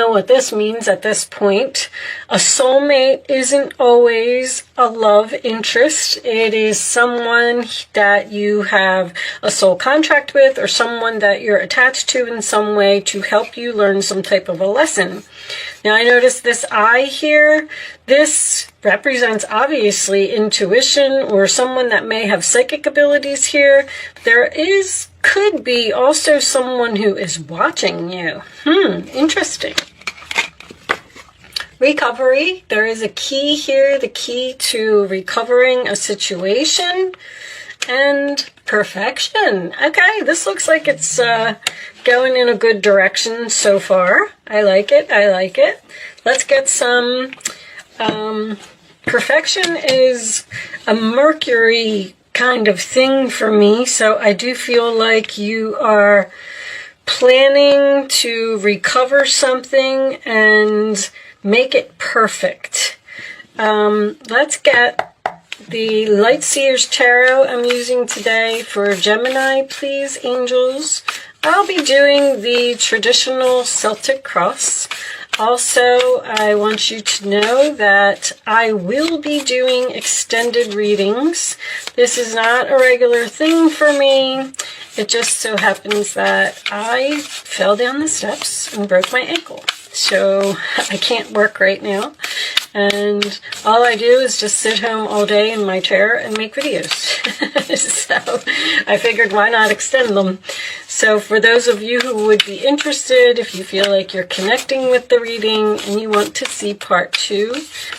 Know what this means at this point. A soulmate isn't always a love interest. It is someone that you have a soul contract with, or someone that you're attached to in some way to help you learn some type of a lesson. Now I notice this eye here. This represents obviously intuition, or someone that may have psychic abilities here. There could be also someone who is watching you. Interesting. Recovery. There is a key here, the key to recovering a situation. And perfection. Okay, this looks like it's going in a good direction so far. I like it. I like it. Let's get some... perfection is a Mercury kind of thing for me, so I do feel like you are planning to recover something and make it perfect. Let's get the Light Seers Tarot I'm using today for Gemini, please, angels. I'll be doing the traditional Celtic cross. Also, I want you to know that I will be doing extended readings. This is not a regular thing for me. It just so happens that I fell down the steps and broke my ankle. So I can't work right now. And all I do is just sit home all day in my chair and make videos. So I figured, why not extend them? So for those of you who would be interested, if you feel like you're connecting with the reading and you want to see part 2,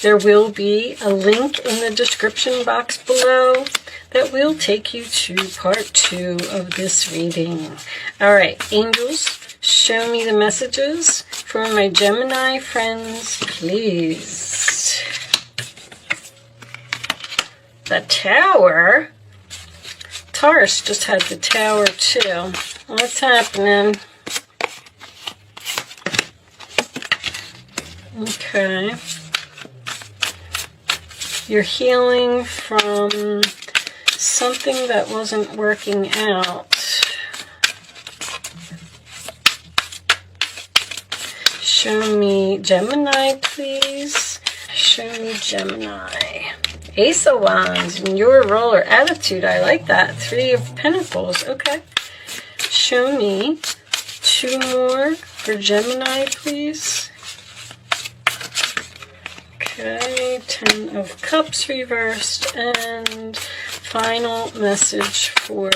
there will be a link in the description box below that will take you to part 2 of this reading. All right, angels, show me the messages for my Gemini friends, please. The Tower. Taurus just had the Tower too. What's happening? Okay. You're healing from something that wasn't working out. Show me Gemini, please. Show me Gemini. Ace of Wands, in your role or attitude. I like that. 3 of Pentacles. Okay. Show me 2 more for Gemini, please. Okay. 10 of Cups reversed. And final message for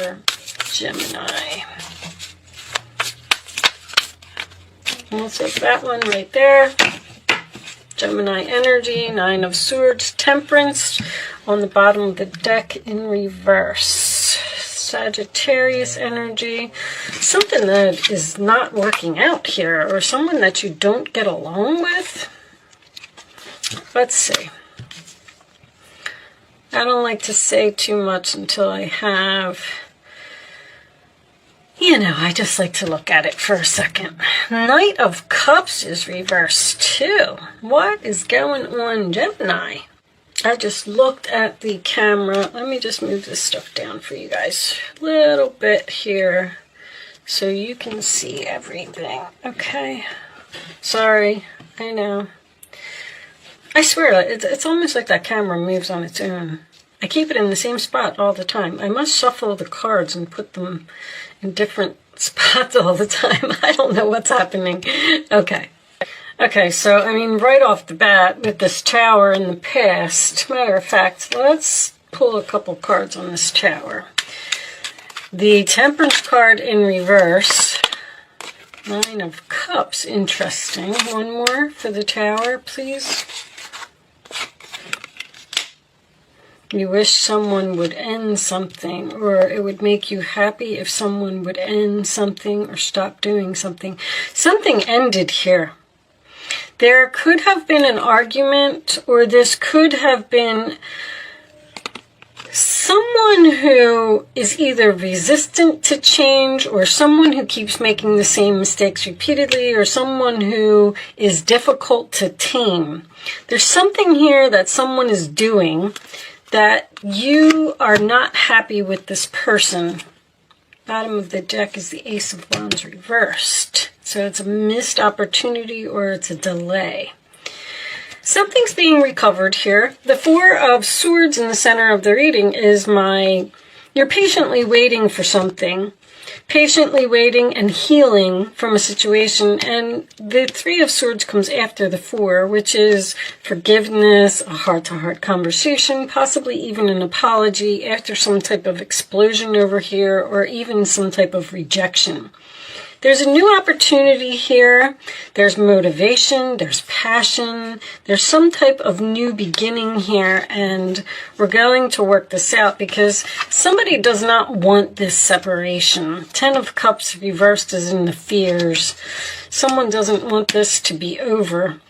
Gemini. We'll take that one right there. Gemini energy, 9 of Swords, Temperance on the bottom of the deck in reverse. Sagittarius energy, something that is not working out here, or someone that you don't get along with. Let's see. I don't like to say too much until I have... You know, I just like to look at it for a second. Knight of Cups is reversed too. What is going on, Gemini? I just looked at the camera. Let me just move this stuff down for you guys a little bit here so you can see everything. Okay. Sorry. I know. I swear, it's almost like that camera moves on its own. I keep it in the same spot all the time. I must shuffle the cards and put them in different spots all the time. I don't know what's happening. Okay. Okay, so, I mean, right off the bat, with this Tower in the past, matter of fact, let's pull a couple cards on this Tower. The Temperance card in reverse. 9 of Cups, interesting. One more for the Tower, please. You wish someone would end something, or it would make you happy if someone would end something or stop doing something. Something ended here. There could have been an argument, or this could have been someone who is either resistant to change, or someone who keeps making the same mistakes repeatedly, or someone who is difficult to tame. There's something here that someone is doing that you are not happy with this person. Bottom of the deck is the Ace of Wands reversed. So it's a missed opportunity or it's a delay. Something's being recovered here. The Four of Swords in the center of the reading is you're patiently waiting for something. Patiently waiting and healing from a situation, and the Three of Swords comes after the Four, which is forgiveness, a heart-to-heart conversation, possibly even an apology after some type of explosion over here, or even some type of rejection. There's a new opportunity here. There's motivation, there's passion, there's some type of new beginning here, and we're going to work this out because somebody does not want this separation. Ten of Cups reversed is in the fears. Someone doesn't want this to be over.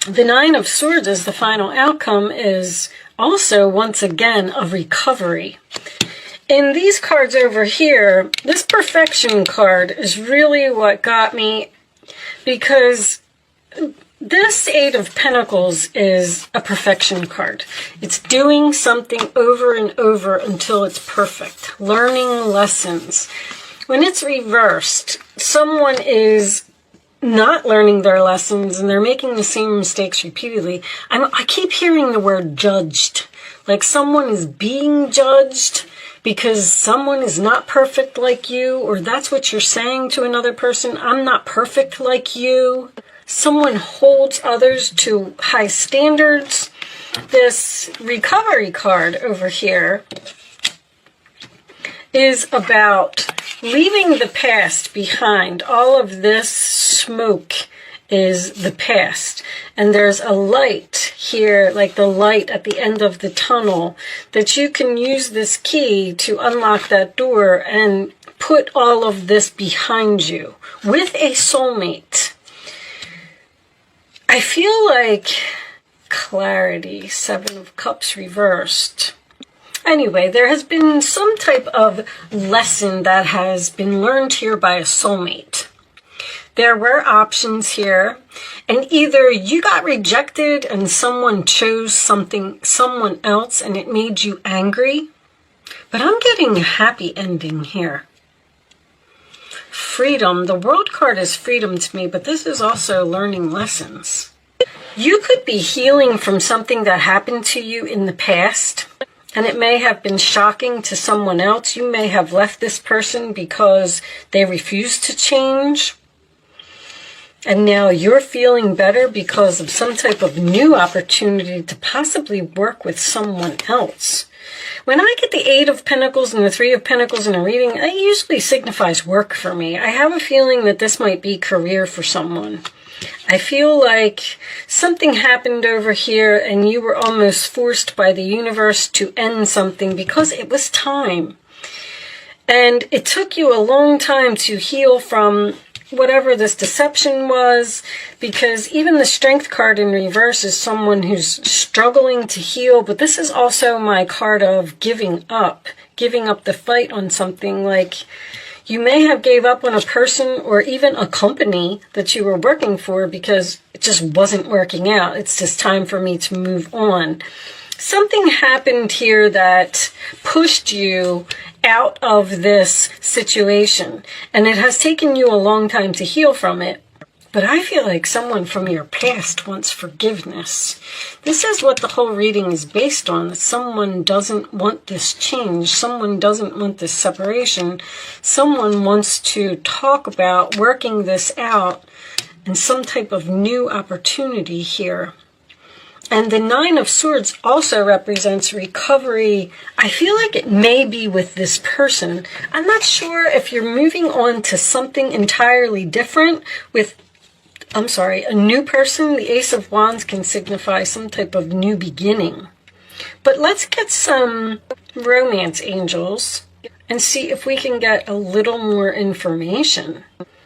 The Nine of Swords as the final outcome is also, once again, a recovery. In these cards over here, this perfection card is really what got me, because this Eight of Pentacles is a perfection card. It's doing something over and over until it's perfect. Learning lessons. When it's reversed, someone is not learning their lessons and they're making the same mistakes repeatedly. I keep hearing the word judged. Like someone is being judged because someone is not perfect like you, or that's what you're saying to another person. I'm not perfect like you. Someone holds others to high standards. This recovery card over here is about leaving the past behind. All of this smoke is the past. And there's a light here, like the light at the end of the tunnel, that you can use this key to unlock that door and put all of this behind you with a soulmate. I feel like clarity, Seven of Cups reversed. Anyway, there has been some type of lesson that has been learned here by a soulmate. There were options here, and either you got rejected and someone chose someone else and it made you angry, but I'm getting a happy ending here. Freedom. The World card is freedom to me, but this is also learning lessons. You could be healing from something that happened to you in the past, and it may have been shocking to someone else. You may have left this person because they refused to change. And now you're feeling better because of some type of new opportunity to possibly work with someone else. When I get the Eight of Pentacles and the Three of Pentacles in a reading, it usually signifies work for me. I have a feeling that this might be career for someone. I feel like something happened over here and you were almost forced by the universe to end something because it was time. And it took you a long time to heal from whatever this deception was, because even the Strength card in reverse is someone who's struggling to heal, but this is also my card of giving up the fight on something. Like you may have gave up on a person or even a company that you were working for because it just wasn't working out. It's just time for me to move on. Something happened here that pushed you out of this situation, and it has taken you a long time to heal from it. But I feel like someone from your past wants forgiveness. This is what the whole reading is based on, that someone doesn't want this change. Someone doesn't want this separation. Someone wants to talk about working this out and some type of new opportunity here. And the Nine of Swords also represents recovery. I feel like it may be with this person. I'm not sure if you're moving on to something entirely different with, a new person. The Ace of Wands can signify some type of new beginning. But let's get some romance angels and see if we can get a little more information.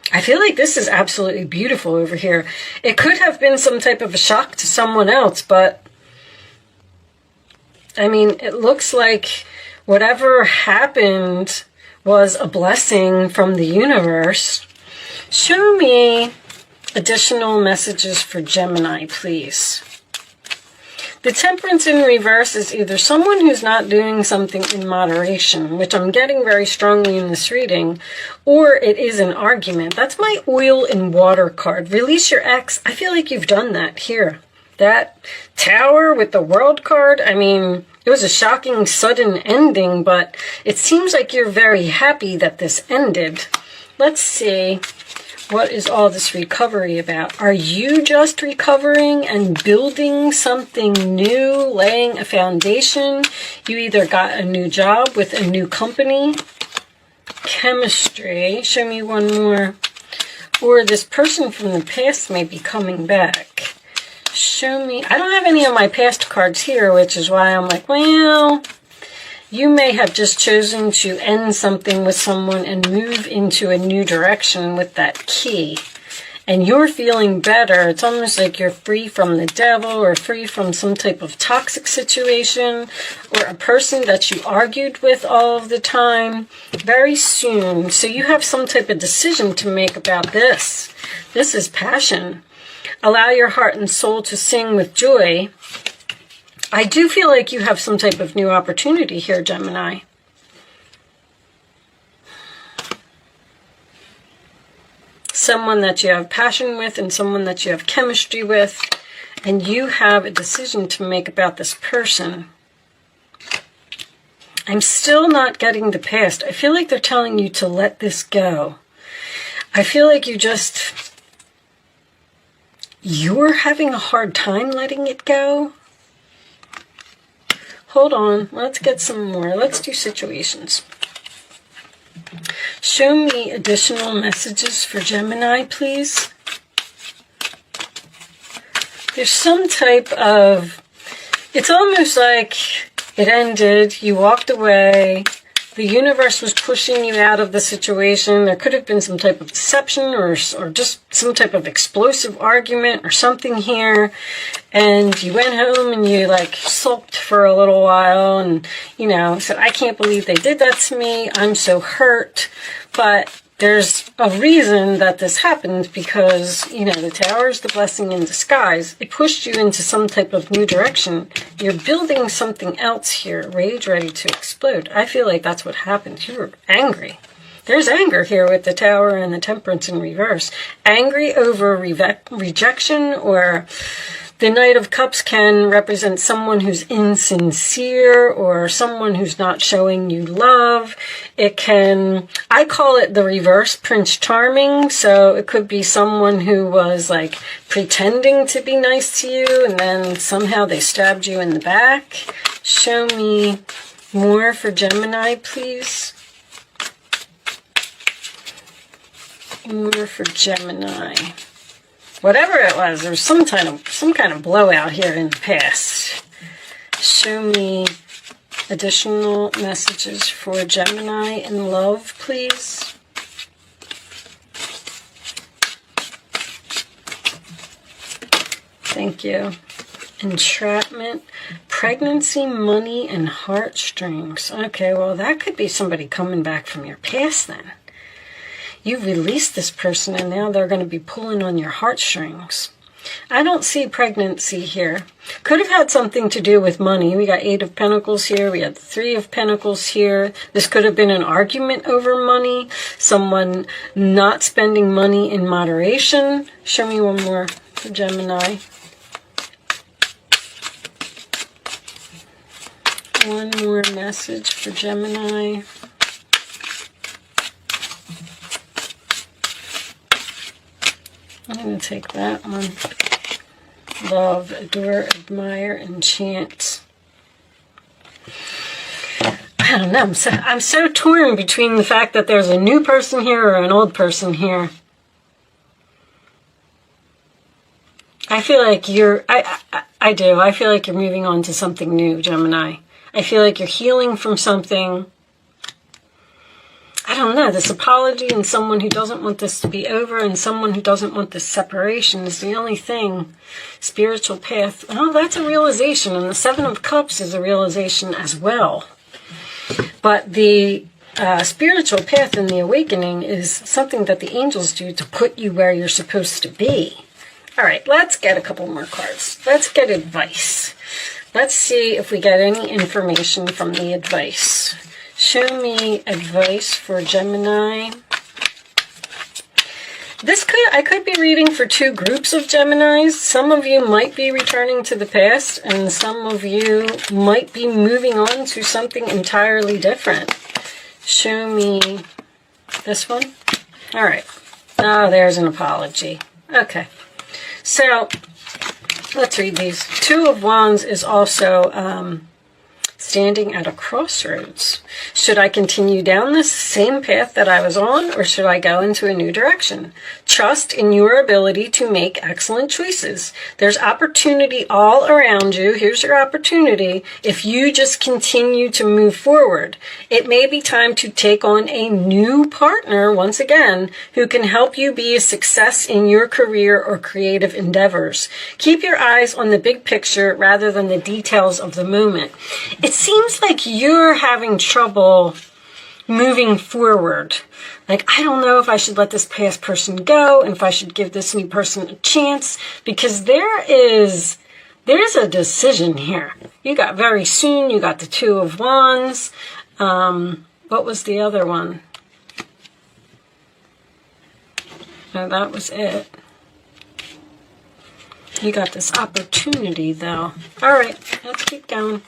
I feel like this is absolutely beautiful over here. It could have been some type of a shock to someone else, but I mean, it looks like whatever happened was a blessing from the universe. Show me additional messages for Gemini, please. The Temperance in reverse is either someone who's not doing something in moderation, which I'm getting very strongly in this reading, or it is an argument. That's my oil and water card. Release your ex. I feel like you've done that here. That Tower with the World card, I mean, it was a shocking, sudden ending, but it seems like you're very happy that this ended. Let's see. What is all this recovery about? Are you just recovering and building something new, laying a foundation? You either got a new job with a new company. Chemistry. Show me one more. Or this person from the past may be coming back. Show me. I don't have any of my past cards here, which is why I'm like, well, you may have just chosen to end something with someone and move into a new direction with that key. And you're feeling better. It's almost like you're free from the devil or free from some type of toxic situation or a person that you argued with all of the time very soon. So you have some type of decision to make about this. This is passion. Allow your heart and soul to sing with joy. I do feel like you have some type of new opportunity here, Gemini. Someone that you have passion with and someone that you have chemistry with. And you have a decision to make about this person. I'm still not getting the past. I feel like they're telling you to let this go. I feel like you're having a hard time letting it go. Hold on, let's get some more. Let's do situations. Show me additional messages for Gemini, please. There's some type of, it's almost like it ended, you walked away, the universe was pushing you out of the situation. There could have been some type of deception or just some type of explosive argument or something here. And you went home and you like sulked for a little while and, you know, said, I can't believe they did that to me. I'm so hurt. But there's a reason that this happened because, you know, the Tower is the blessing in disguise. It pushed you into some type of new direction. You're building something else here. Rage ready to explode. I feel like that's what happened. You were angry. There's anger here with the Tower and the Temperance in reverse. Angry over rejection, or the Knight of Cups can represent someone who's insincere or someone who's not showing you love. It can, I call it the reverse Prince Charming. So it could be someone who was like pretending to be nice to you and then somehow they stabbed you in the back. Show me more for Gemini, please. More for Gemini. Whatever it was, there was some kind of blowout here in the past. Show me additional messages for Gemini in love, please. Thank you. Entrapment, pregnancy, money, and heartstrings. Okay, well, that could be somebody coming back from your past then. You've released this person and now they're going to be pulling on your heartstrings. I don't see pregnancy here. Could have had something to do with money. We got 8 of Pentacles here. We had 3 of Pentacles here. This could have been an argument over money. Someone not spending money in moderation. Show me one more for Gemini. One more message for Gemini. I'm going to take that one. Love, adore, admire, enchant. I don't know. I'm so torn between the fact that there's a new person here or an old person here. I feel like I do. I feel like you're moving on to something new, Gemini. I feel like you're healing from something. I don't know, this apology and someone who doesn't want this to be over and someone who doesn't want this separation is the only thing. Spiritual path, oh, that's a realization. And the 7 of Cups is a realization as well. But the spiritual path and the awakening is something that the angels do to put you where you're supposed to be. All right, let's get a couple more cards. Let's get advice. Let's see if we get any information from the advice. Show me advice for Gemini. I could be reading for two groups of Geminis. Some of you might be returning to the past, and some of you might be moving on to something entirely different. Show me this one. All right. Oh, there's an apology. Okay. So, let's read these. Two of Wands is also standing at a crossroads. Should I continue down this same path that I was on, or should I go into a new direction? Trust in your ability to make excellent choices. There's opportunity all around you. Here's your opportunity if you just continue to move forward. It may be time to take on a new partner, once again, who can help you be a success in your career or creative endeavors. Keep your eyes on the big picture rather than the details of the moment. It seems like you're having trouble moving forward. Like, I don't know if I should let this past person go and if I should give this new person a chance, because there's a decision here. You got very soon, you got the Two of Wands. What was the other one? No, that was it. You got this opportunity, though. All right, let's keep going.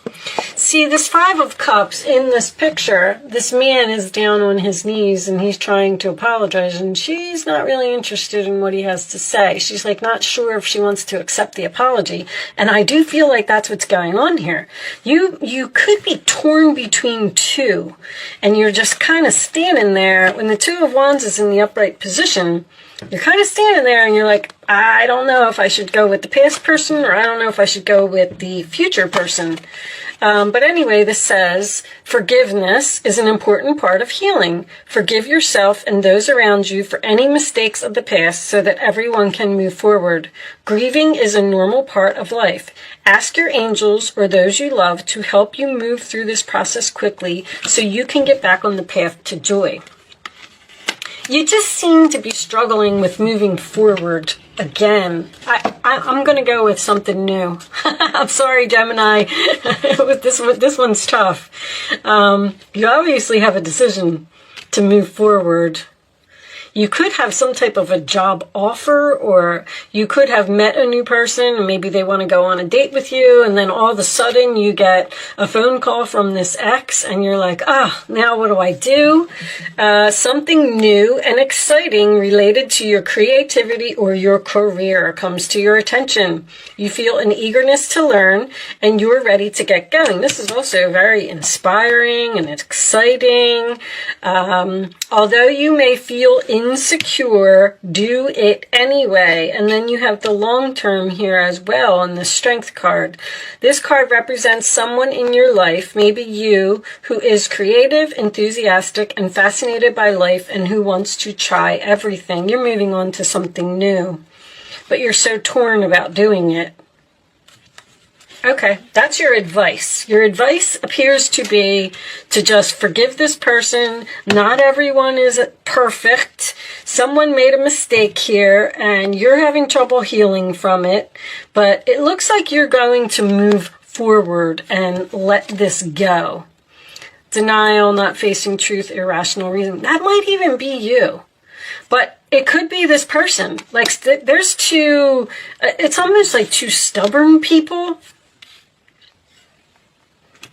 See, this Five of Cups in this picture, this man is down on his knees and he's trying to apologize, and she's not really interested in what he has to say. She's like not sure if she wants to accept the apology, and I do feel like that's what's going on here. You could be torn between two, and you're just kind of standing there. When the Two of Wands is in the upright position, you're kind of standing there and you're like, I don't know if I should go with the past person, or I don't know if I should go with the future person. But anyway, this says, forgiveness is an important part of healing. Forgive yourself and those around you for any mistakes of the past so that everyone can move forward. Grieving is a normal part of life. Ask your angels or those you love to help you move through this process quickly so you can get back on the path to joy. You just seem to be struggling with moving forward again. I'm going to go with something new. I'm sorry, Gemini. This one's tough. You obviously have a decision to move forward. You could have some type of a job offer, or you could have met a new person and maybe they want to go on a date with you, and then all of a sudden you get a phone call from this ex and you're like, now what do I do? Something new and exciting related to your creativity or your career comes to your attention. You feel an eagerness to learn and you're ready to get going. This is also very inspiring and exciting. Although you may feel insecure, do it anyway. And then you have the long term here as well on the Strength card. This card represents someone in your life, maybe you, who is creative, enthusiastic, and fascinated by life, and who wants to try everything. You're moving on to something new, but you're so torn about doing it. Okay, that's your advice. Your advice appears to be to just forgive this person. Not everyone is perfect. Someone made a mistake here and you're having trouble healing from it. But it looks like you're going to move forward and let this go. Denial, not facing truth, irrational reason. That might even be you. But it could be this person. Like, there's two, it's almost like two stubborn people.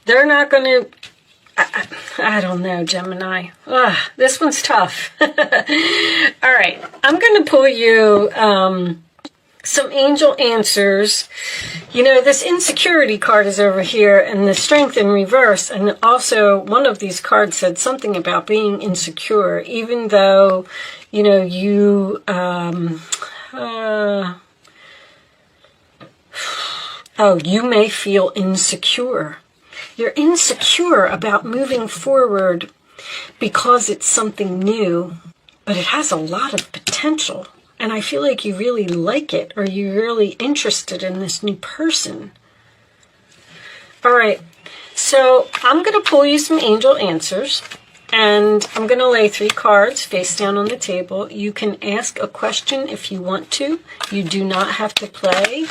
They're not going to, I don't know, Gemini. This one's tough. All right, I'm going to pull you some angel answers. You know, this insecurity card is over here and the strength in reverse. And also one of these cards said something about being insecure, even though, you know, you, you may feel insecure. You're insecure about moving forward because it's something new, but it has a lot of potential. And I feel like you really like it, or you're really interested in this new person. All right, so I'm going to pull you some angel answers, and I'm going to lay 3 cards face down on the table. You can ask a question if you want to. You do not have to play.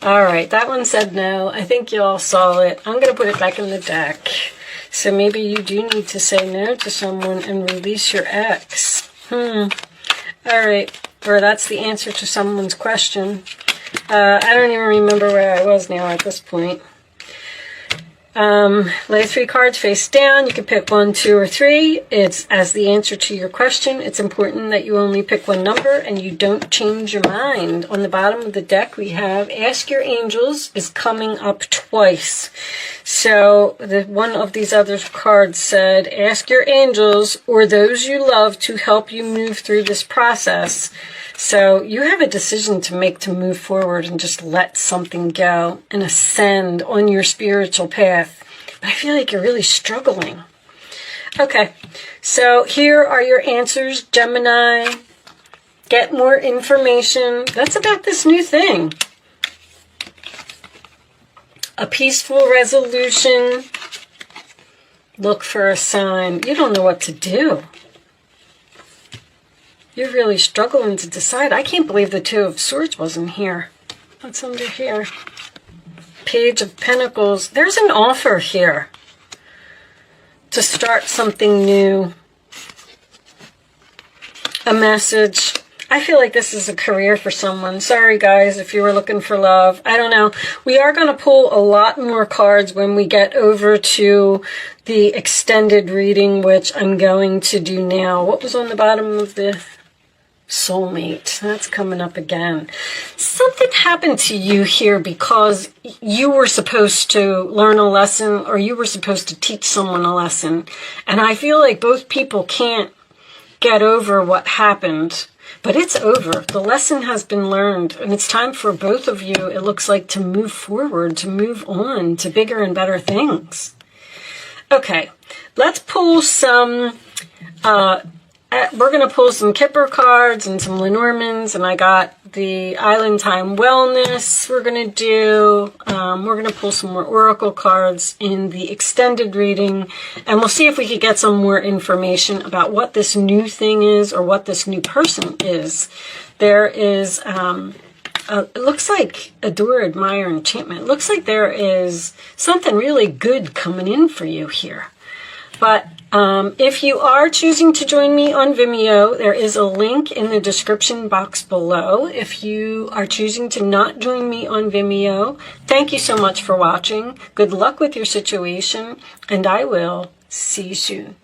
All right, that one said no. I think you all saw it. I'm going to put it back in the deck. So maybe you do need to say no to someone and release your ex. All right, or that's the answer to someone's question. I don't even remember where I was now at this point. Lay 3 cards face down. You can pick 1, 2, or 3. It's as the answer to your question. It's important that you only pick one number and you don't change your mind. On the bottom of the deck, we have Ask Your Angels is coming up twice. So one of these other cards said, ask your angels or those you love to help you move through this process. So you have a decision to make to move forward and just let something go and ascend on your spiritual path. But I feel like you're really struggling. Okay, so here are your answers, Gemini. Get more information. That's about this new thing. A peaceful resolution. Look for a sign. You don't know what to do. You're really struggling to decide. I can't believe the 2 of Swords wasn't here. What's under here? Page of Pentacles. There's an offer here to start something new. A message. I feel like this is a career for someone. Sorry, guys, if you were looking for love. I don't know. We are going to pull a lot more cards when we get over to the extended reading, which I'm going to do now. What was on the bottom of the soulmate? That's coming up again. Something happened to you here because you were supposed to learn a lesson or you were supposed to teach someone a lesson. And I feel like both people can't get over what happened. But it's over. The lesson has been learned, and it's time for both of you, it looks like, to move forward, to move on to bigger and better things. Okay, let's pull some, we're going to pull some Kipper cards and some Lenormands, and I got the Island Time Wellness we're going to do. We're going to pull some more Oracle cards in the extended reading, and we'll see if we could get some more information about what this new thing is or what this new person is. There is, it looks like Adore, Admire, Enchantment. It looks like there is something really good coming in for you here. But if you are choosing to join me on Vimeo, there is a link in the description box below. If you are choosing to not join me on Vimeo, thank you so much for watching. Good luck with your situation, and I will see you soon.